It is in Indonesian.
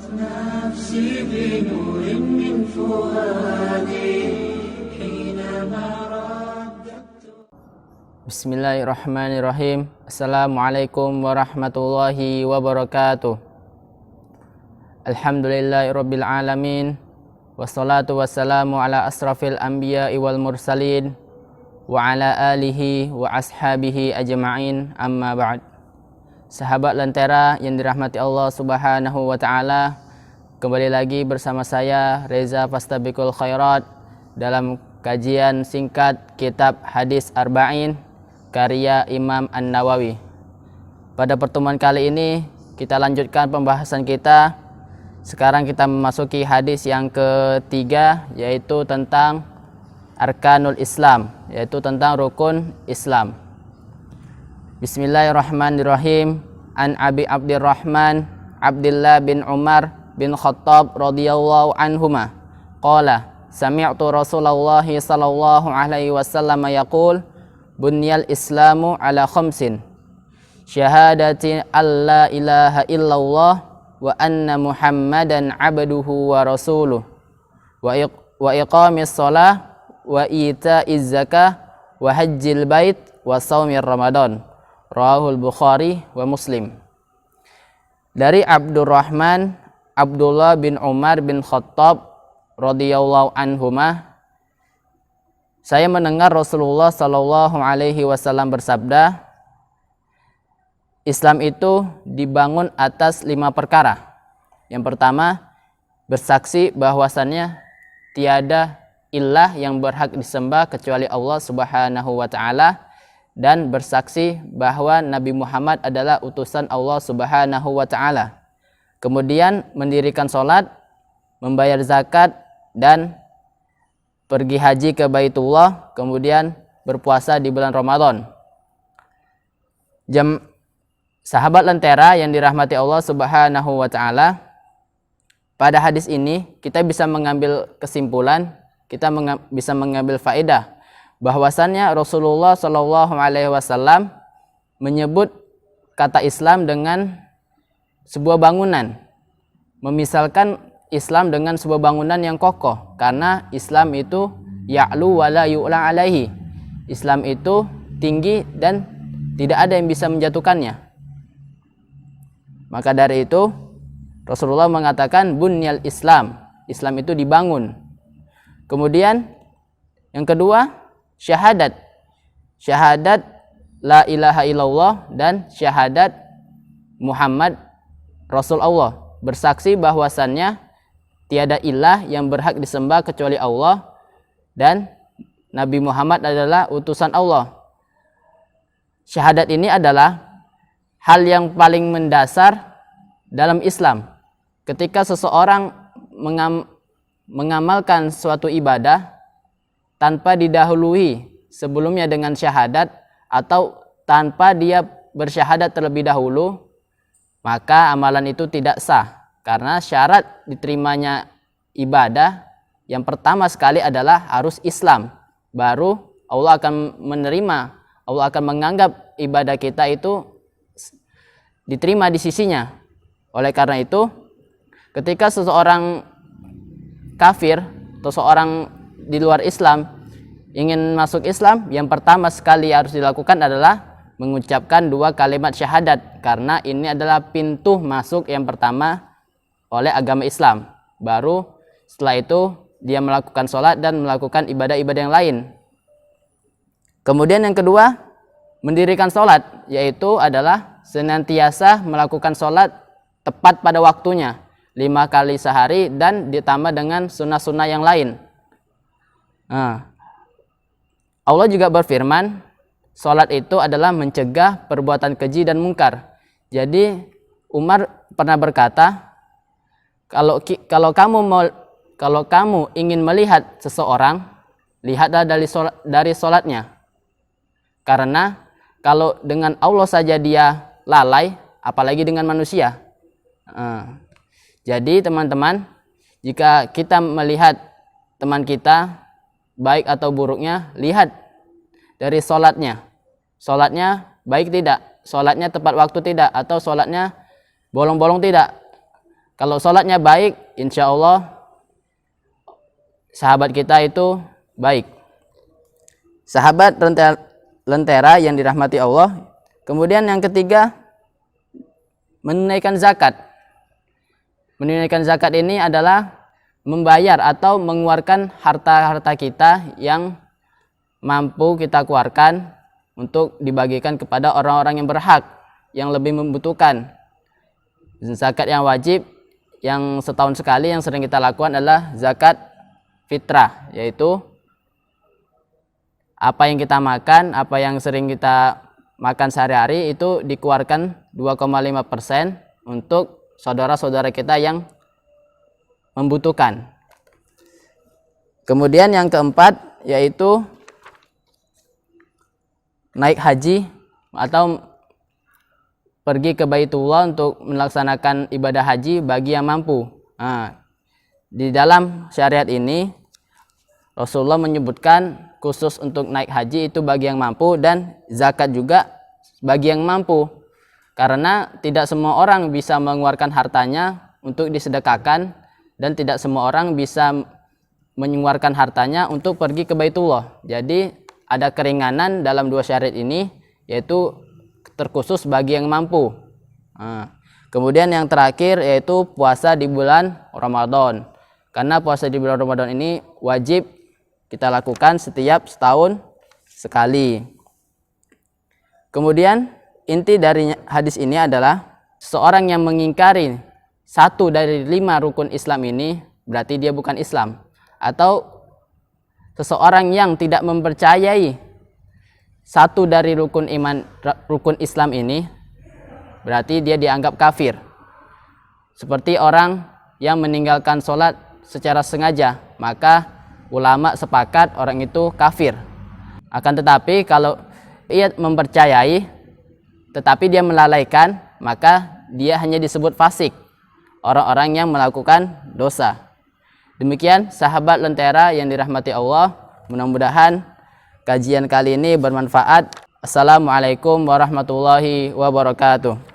نفسي بنور من فؤادي حينما رددت. Bismillahirrahmanirrahim. Assalamualaikum warahmatullahi wabarakatuh. Alhamdulillahirabbil alamin. Wassalatu wassalamu ala asrafil anbiya'i wal mursalin wa ala alihi wa ashabihi ajma'in, amma ba'd. Sahabat Lentera yang dirahmati Allah Subhanahu wa taala, kembali lagi bersama saya Reza Fastabiqul Khairat dalam kajian singkat kitab Hadis Arba'in karya Imam An-Nawawi. Pada pertemuan kali ini kita lanjutkan pembahasan kita. Sekarang kita memasuki hadis yang ketiga, yaitu tentang Arkanul Islam, yaitu tentang rukun Islam. Bismillahirrahmanirrahim. An Abi Abdurrahman Abdullah bin Umar bin Khattab radhiyallahu anhuma qala sami'tu Rasulullah sallallahu alaihi wasallam yaqul bunyal islamu ala khamsin syahadati alla ilaha illallah wa anna muhammadan abduhu wa rasuluh wa iqamis shalah wa ita'iz zakah wa hajjil bait wa shaumir ramadan. Rawahul Bukhari wa Muslim. Dari Abdurrahman Abdullah bin Umar bin Khattab radhiyallahu anhuma, saya mendengar Rasulullah sallallahu alaihi wasallam bersabda, Islam itu dibangun atas 5 perkara. Yang pertama, bersaksi bahwasannya tiada ilah yang berhak disembah kecuali Allah Subhanahu wa taala, dan bersaksi bahwa Nabi Muhammad adalah utusan Allah Subhanahu wa taala. Kemudian mendirikan sholat, membayar zakat, dan pergi haji ke Baitullah, kemudian berpuasa di bulan Ramadan. Sahabat Lentera yang dirahmati Allah Subhanahu wa taala, pada hadis ini kita bisa mengambil kesimpulan, kita bisa mengambil faedah bahwasannya Rasulullah Shallallahu alaihi wasallam menyebut kata Islam dengan sebuah bangunan, memisalkan Islam dengan sebuah bangunan yang kokoh, karena Islam itu ya'lu wa la yu'la alaihi. Islam itu tinggi dan tidak ada yang bisa menjatuhkannya. Maka dari itu Rasulullah mengatakan bunyal Islam, Islam itu dibangun. Kemudian yang kedua, syahadat la ilaha illallah dan syahadat Muhammad Rasul Allah, bersaksi bahwasannya tiada ilah yang berhak disembah kecuali Allah dan Nabi Muhammad adalah utusan Allah. Syahadat ini adalah hal yang paling mendasar dalam Islam. Ketika seseorang mengamalkan suatu ibadah tanpa didahului sebelumnya dengan syahadat, atau tanpa dia bersyahadat terlebih dahulu, maka amalan itu tidak sah. Karena syarat diterimanya ibadah yang pertama sekali adalah harus Islam. Baru Allah akan menerima, Allah akan menganggap ibadah kita itu diterima di sisinya. Oleh karena itu, ketika seseorang kafir atau seorang di luar Islam ingin masuk Islam, yang pertama sekali harus dilakukan adalah mengucapkan 2 kalimat syahadat, karena ini adalah pintu masuk yang pertama oleh agama Islam. Baru setelah itu dia melakukan sholat dan melakukan ibadah-ibadah yang lain. Kemudian yang kedua, mendirikan sholat, yaitu adalah senantiasa melakukan sholat tepat pada waktunya 5 kali sehari dan ditambah dengan sunnah-sunnah yang lain. Allah juga berfirman, sholat itu adalah mencegah perbuatan keji dan mungkar. Jadi Umar pernah berkata, kalau kamu ingin melihat seseorang, lihatlah dari sholatnya. Karena kalau dengan Allah saja dia lalai, apalagi dengan manusia. Jadi teman-teman, jika kita melihat teman kita baik atau buruknya, lihat dari sholatnya. Sholatnya baik tidak, sholatnya tepat waktu tidak, atau sholatnya bolong-bolong tidak. Kalau sholatnya baik, insya Allah sahabat kita itu baik. Sahabat lentera yang dirahmati Allah. Kemudian yang ketiga, menunaikan zakat. Menunaikan zakat ini adalah membayar atau mengeluarkan harta-harta kita yang mampu kita keluarkan untuk dibagikan kepada orang-orang yang berhak, yang lebih membutuhkan. Zakat yang wajib, yang setahun sekali yang sering kita lakukan adalah zakat fitrah, yaitu apa yang kita makan, apa yang sering kita makan sehari-hari itu dikeluarkan 2,5% untuk saudara-saudara kita yang membutuhkan. Kemudian yang keempat yaitu naik haji atau pergi ke Baitullah untuk melaksanakan ibadah haji bagi yang mampu. Nah, di dalam syariat ini Rasulullah menyebutkan khusus untuk naik haji itu bagi yang mampu, dan zakat juga bagi yang mampu. Karena tidak semua orang bisa mengeluarkan hartanya untuk disedekahkan, dan tidak semua orang bisa mengeluarkan hartanya untuk pergi ke Baitullah. Jadi ada keringanan dalam dua syariat ini, yaitu terkhusus bagi yang mampu. Nah, kemudian yang terakhir yaitu puasa di bulan Ramadan. Karena puasa di bulan Ramadan ini wajib kita lakukan setiap setahun sekali. Kemudian inti dari hadis ini adalah seorang yang mengingkari satu dari 5 rukun Islam ini berarti dia bukan Islam. Atau seseorang yang tidak mempercayai satu dari rukun Islam ini berarti dia dianggap kafir. Seperti orang yang meninggalkan sholat secara sengaja, maka ulama sepakat orang itu kafir. Akan tetapi kalau ia mempercayai tetapi dia melalaikan, maka dia hanya disebut fasik, orang-orang yang melakukan dosa. Demikian sahabat lentera yang dirahmati Allah, mudah-mudahan kajian kali ini bermanfaat. Assalamualaikum warahmatullahi wabarakatuh.